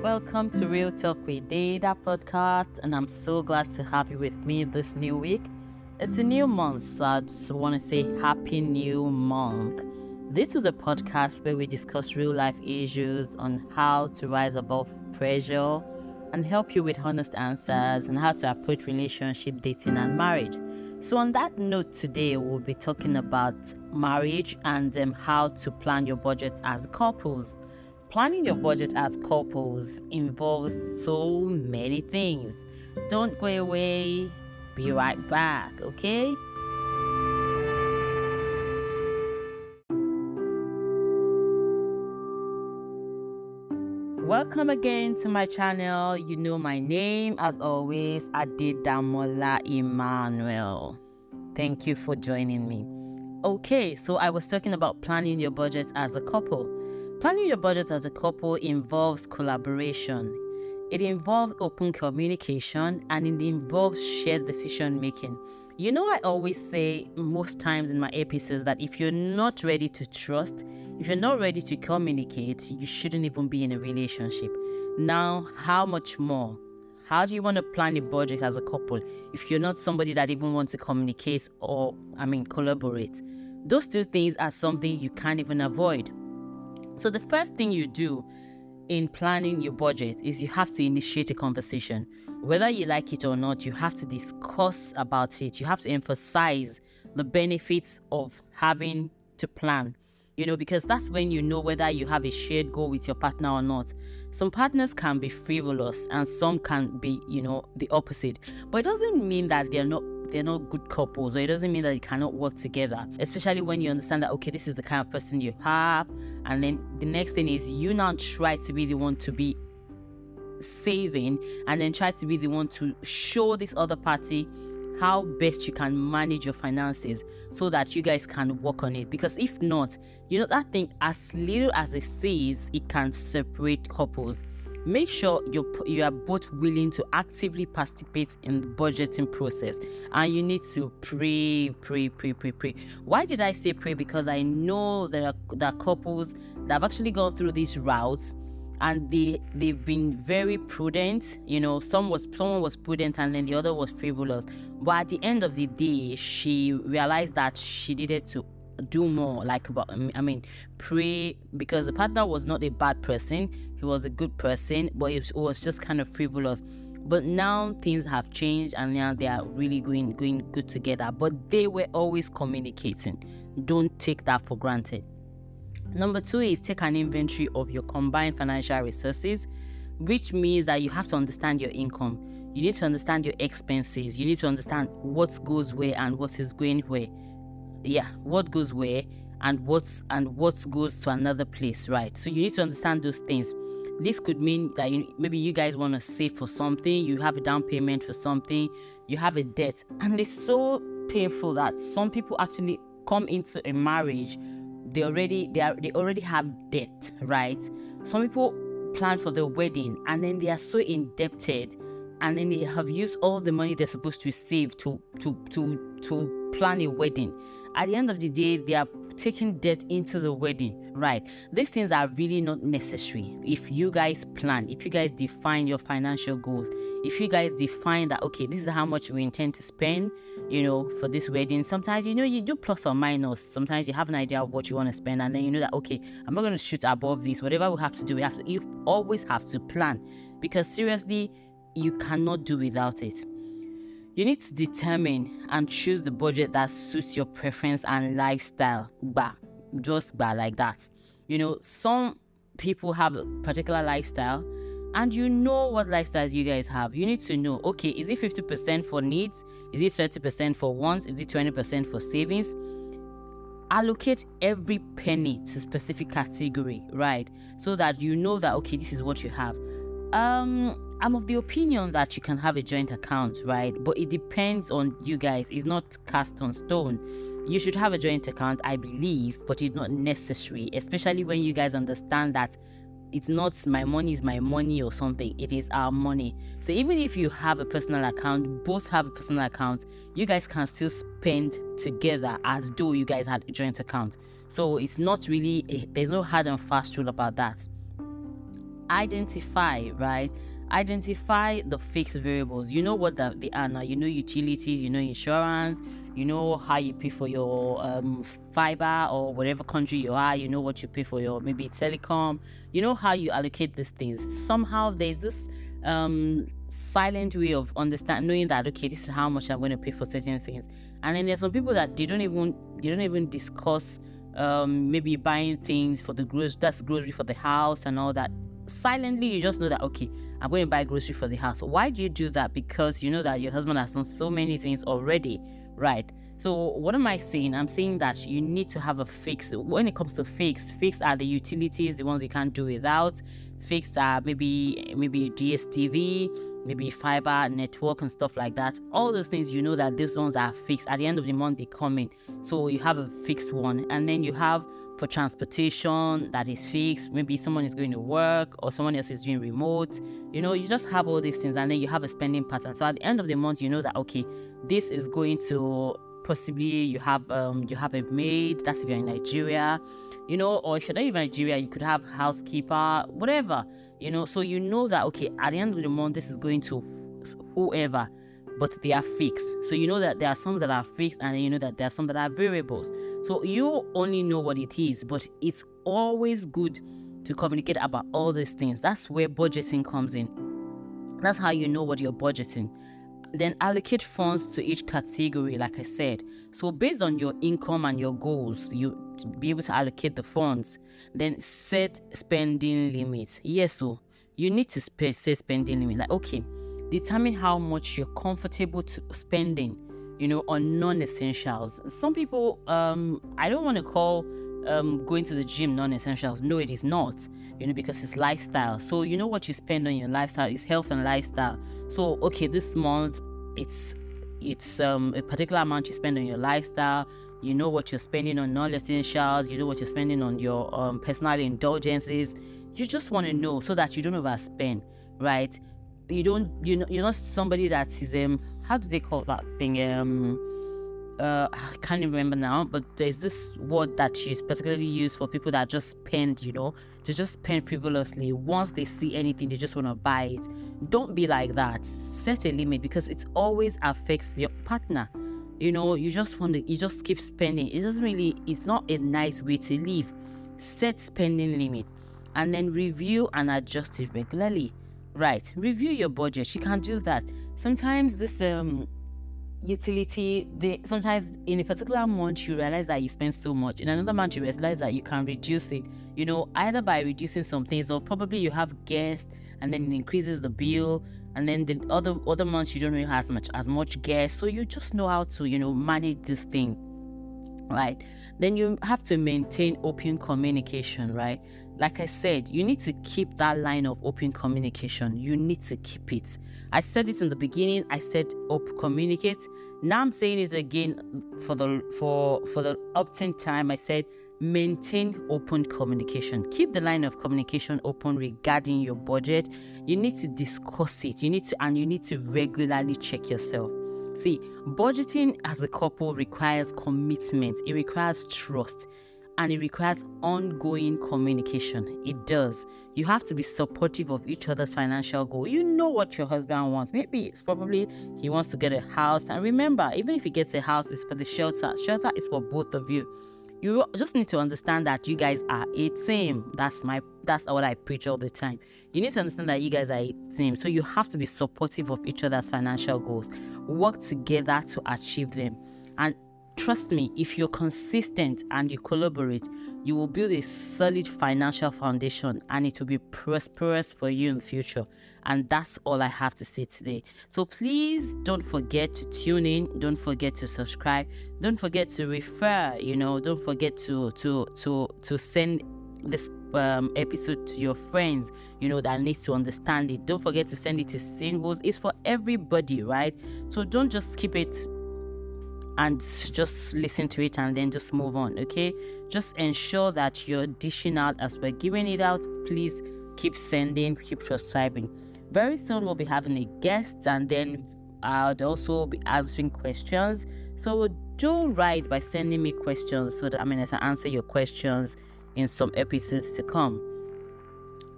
welcome to Real Talk with Data podcast, and I'm so glad to have you with me this new week. It's a new month, so I just want to say Happy New Month. This is a podcast where we discuss real life issues on how to rise above pressure and help you with honest answers and how to approach relationship, dating, and marriage. So on that note, today we'll be talking about marriage and how to plan your budget as couples. Planning your budget as couples involves so many things. Don't go away. Be right back, okay? Welcome again to my channel. You know my name, as always, Adedamola Emmanuel. Thank you for joining me. Okay, so I was talking about planning your budget as a couple. Planning your budget as a couple involves collaboration. It involves open communication and it involves shared decision making. You know, I always say most times in my episodes that if you're not ready to trust, if you're not ready to communicate, you shouldn't even be in a relationship. Now, how much more? How do you want to plan a budget as a couple if you're not somebody that even wants to communicate or, collaborate? Those two things are something you can't even avoid. So the first thing you do in planning your budget is you have to initiate a conversation. Whether you like it or not, you have to discuss about it. You have to emphasize the benefits of having to plan, because that's when you know whether you have a shared goal with your partner or not. Some partners can be frivolous and some can be, the opposite. But it doesn't mean that they're not good couples, or it doesn't mean that you cannot work together, especially when you understand that, okay, this is the kind of person you have. And then the next thing is you now try to be the one to be saving and then try to be the one to show this other party how best you can manage your finances so that you guys can work on it. Because if not, that thing, as little as it says, it can separate couples. Make sure you are both willing to actively participate in the budgeting process. And you need to pray. Why did I say pray? Because I know there are couples that have actually gone through these routes and they've been very prudent. Someone was prudent and then the other was frivolous. But at the end of the day, she realized that she needed to do more, pray, because the partner was not a bad person. He was a good person, but it was just kind of frivolous. But now things have changed and now they are really going good together. But they were always communicating. Don't take that for granted. Number 2 is take an inventory of your combined financial resources, which means that you have to understand your income. You need to understand your expenses. You need to understand what goes where and what is going where. What goes where and what goes to another place, right? So you need to understand those things. This could mean that maybe you guys want to save for something, you have a down payment for something, you have a debt, and it's so painful that some people actually come into a marriage, they already have debt, right? Some people plan for their wedding and then they are so indebted, and then they have used all the money they're supposed to save to plan a wedding. At the end of the day, they are taking debt into the wedding, right? These things are really not necessary. If you guys plan, if you guys define your financial goals, if you guys define that, okay, this is how much we intend to spend, for this wedding. Sometimes, you do plus or minus. Sometimes you have an idea of what you want to spend, and then you know that, okay, I'm not going to shoot above this. Whatever we have to do, you always have to plan, because seriously, you cannot do without it. You need to determine and choose the budget that suits your preference and lifestyle. Just like that. Some people have a particular lifestyle, and what lifestyles you guys have. You need to know, okay, is it 50% for needs? Is it 30% for wants? Is it 20% for savings? Allocate every penny to specific category, right? So that you know that, okay, this is what you have. I'm of the opinion that you can have a joint account, right? But it depends on you guys. It's not cast on stone. You should have a joint account, I believe, but it's not necessary, especially when you guys understand that it's not my money is my money or something. It is our money. So even if you have a personal account, both have a personal account, you guys can still spend together as though you guys had a joint account. So it's not really, there's no hard and fast rule about that. identify, right? Identify the fixed variables. You know what they are now. You know utilities, you know insurance, you know how you pay for your fiber or whatever country you are, you know what you pay for your maybe telecom, you know how you allocate these things. Somehow there's this silent way of knowing that okay, this is how much I'm going to pay for certain things. And then there's some people that they don't even discuss maybe buying things for the grocery for the house and all that. Silently you just know that okay, I'm going to buy grocery for the house. Why do you do that? Because you know that your husband has done so many things already, right? So what am I saying? I'm saying that you need to have a fix. When it comes to fix are the utilities, the ones you can't do without. Fix are maybe DSTV, maybe fiber network and stuff like that. All those things, you know that these ones are fixed. At the end of the month they come in, so you have a fixed one. And then you have for transportation that is fixed. Maybe someone is going to work or someone else is doing remote. You know, you just have all these things, and then you have a spending pattern. So at the end of the month, you know that okay, this is going to possibly you have a maid. That's if you're in Nigeria, you know, or if you're not in Nigeria, you could have housekeeper, whatever, you know. So you know that okay, at the end of the month, this is going to whoever, but they are fixed. So you know that there are some that are fixed, and you know that there are some that are variables. So you only know what it is, but it's always good to communicate about all these things. That's where budgeting comes in. That's how you know what you're budgeting. Then allocate funds to each category, like I said. So based on your income and your goals, you be able to allocate the funds. Then set spending limits. Yes, so you need to set spending limit. Like okay, determine how much you're comfortable to spending, you know, on non-essentials. Some people, I don't want to call going to the gym non-essentials. No, it is not, you know, because it's lifestyle. So you know what you spend on your lifestyle is health and lifestyle. So okay, this month it's a particular amount you spend on your lifestyle. You know what you're spending on non-essentials. You know what you're spending on your personal indulgences. You just want to know so that you don't overspend, right? You're not somebody that is how do they call that thing? I can't remember now, but there's this word that is particularly used for people that just spend, you know, to just spend frivolously. Once they see anything, they just want to buy it. Don't be like that. Set a limit, because it always affects your partner. You know, you just keep spending. It's not a nice way to live. Set spending limit, and then review and adjust it regularly. Right, review your budget. You can do that. Sometimes this utility, sometimes in a particular month you realize that you spend so much. In another month you realize that you can reduce it. You know, either by reducing some things, or probably you have guests and then it increases the bill. And then the other months you don't really have as much guests. So you just know how to, you know, manage this thing, right? Then you have to maintain open communication, right? Like I said, you need to keep that line of open communication. You need to keep it. I said this in the beginning. I said communicate. Now I'm saying it again for the uptime time. I said maintain open communication. Keep the line of communication open regarding your budget. You need to discuss it. You need to regularly check yourself. See, budgeting as a couple requires commitment. It requires trust. And it requires ongoing communication. It does. You have to be supportive of each other's financial goal. You know what your husband wants. Maybe it's probably he wants to get a house. And remember, even if he gets a house, it's for the shelter. Shelter is for both of you. You just need to understand that you guys are a team. That's what I preach all the time. You need to understand that you guys are a team. So you have to be supportive of each other's financial goals. Work together to achieve them. And trust me, if you're consistent and you collaborate, you will build a solid financial foundation, and it will be prosperous for you in the future. And that's all I have to say today. So please don't forget to tune in. Don't forget to subscribe. Don't forget to refer. You know, don't forget to send this episode to your friends, you know, that needs to understand it. Don't forget to send it to singles. It's for everybody, right? So don't just keep it and just listen to it and then just move on, okay? Just ensure that you're dishing out as we're giving it out. Please keep sending, keep subscribing. Very soon we'll be having a guest, and then I'll also be answering questions. So do write by sending me questions so that I can answer your questions in some episodes to come.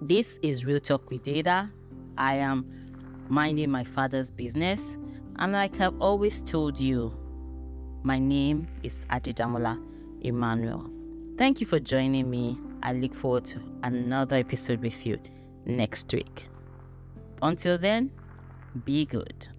This is Real Talk with Ada. I am minding my father's business, and like I've always told you, my name is Adedamola Emmanuel. Thank you for joining me. I look forward to another episode with you next week. Until then, be good.